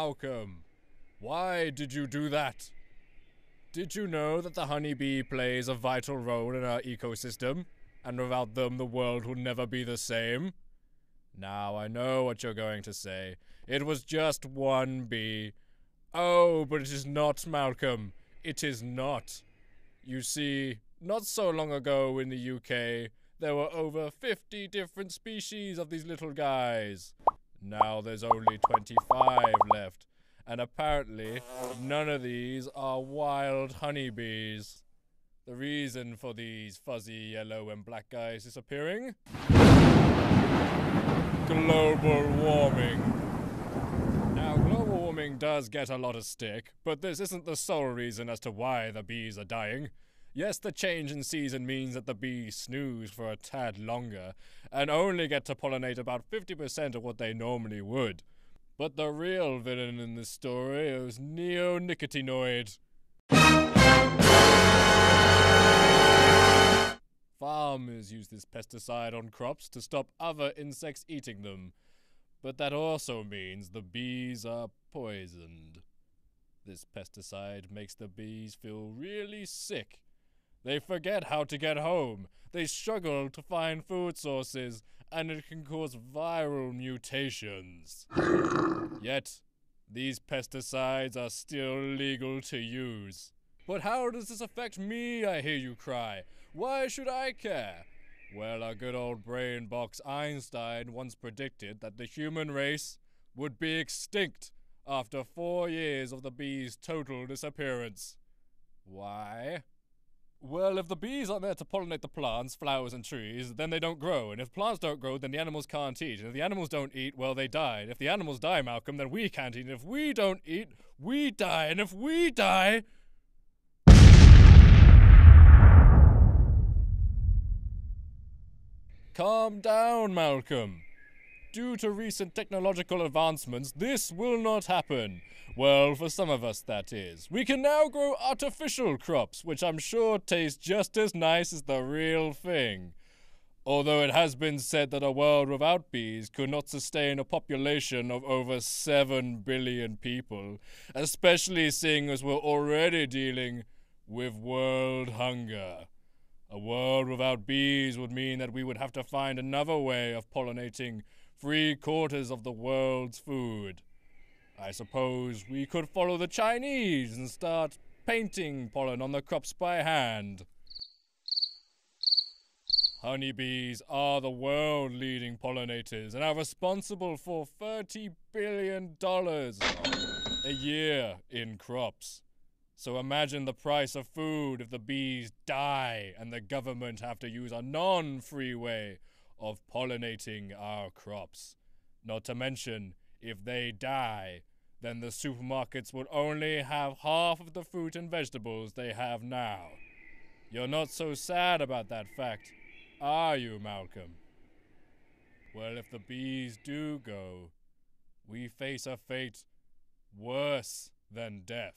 Malcolm. Why did you do that? Did you know that the honeybee plays a vital role in our ecosystem, and without them the world will never be the same? Now I know what you're going to say. It was just one bee. Oh, but it is not, Malcolm. It is not. You see, not so long ago in the UK, there were over 50 different species of these little guys. Now there's only 25 left, and apparently none of these are wild honeybees. The reason for these fuzzy yellow and black guys disappearing? Global warming. Now, global warming does get a lot of stick, but this isn't the sole reason as to why the bees are dying. Yes, the change in season means that the bees snooze for a tad longer, and only get to pollinate about 50% of what they normally would. But the real villain in this story is neonicotinoid. Farmers use this pesticide on crops to stop other insects eating them, but that also means the bees are poisoned. This pesticide makes the bees feel really sick. They forget how to get home, they struggle to find food sources, and it can cause viral mutations. Yet, these pesticides are still legal to use. But how does this affect me, I hear you cry? Why should I care? Well, our good old brain box Einstein once predicted that the human race would be extinct after 4 years of the bees' total disappearance. Why? Well, if the bees aren't there to pollinate the plants, flowers, and trees, then they don't grow. And if plants don't grow, then the animals can't eat. And if the animals don't eat, well, they die. And if the animals die, Malcolm, then we can't eat. And if we don't eat, we die. And if we die... Calm down, Malcolm. Due to recent technological advancements, this will not happen. Well, for some of us, that is. We can now grow artificial crops, which I'm sure taste just as nice as the real thing. Although it has been said that a world without bees could not sustain a population of over 7 billion people, especially seeing as we're already dealing with world hunger. A world without bees would mean that we would have to find another way of pollinating 3/4 of the world's food. I suppose we could follow the Chinese and start painting pollen on the crops by hand. Honeybees are the world-leading pollinators and are responsible for $30 billion a year in crops. So imagine the price of food if the bees die and the government have to use a non-free way of pollinating our crops. Not to mention, if they die, then the supermarkets would only have half of the fruit and vegetables they have now. You're not so sad about that fact, are you, Malcolm? Well, if the bees do go, we face a fate worse than death.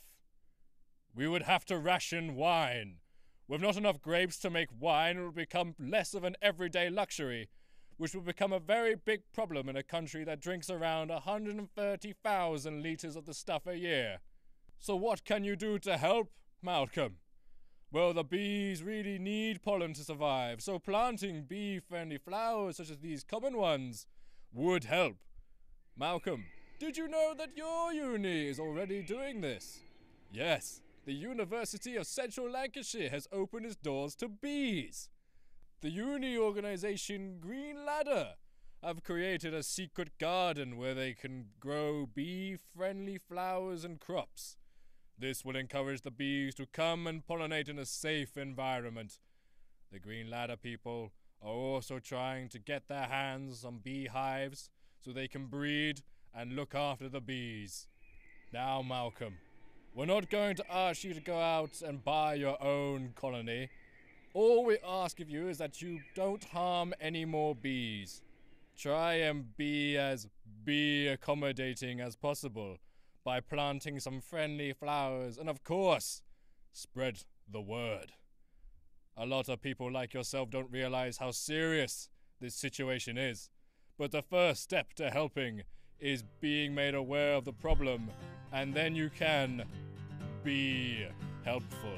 We would have to ration wine. With not enough grapes to make wine, it would become less of an everyday luxury, which would become a very big problem in a country that drinks around 130,000 liters of the stuff a year. So what can you do to help, Malcolm? Well, the bees really need pollen to survive, so planting bee-friendly flowers such as these common ones would help. Malcolm, did you know that your uni is already doing this? Yes, the University of Central Lancashire has opened its doors to bees. The uni organisation Green Ladder have created a secret garden where they can grow bee-friendly flowers and crops. This will encourage the bees to come and pollinate in a safe environment. The Green Ladder people are also trying to get their hands on beehives so they can breed and look after the bees. Now, Malcolm, we're not going to ask you to go out and buy your own colony. All we ask of you is that you don't harm any more bees. Try and be as bee-accommodating as possible by planting some friendly flowers and, of course, spread the word. A lot of people like yourself don't realize how serious this situation is, but the first step to helping is being made aware of the problem, and then you can be helpful.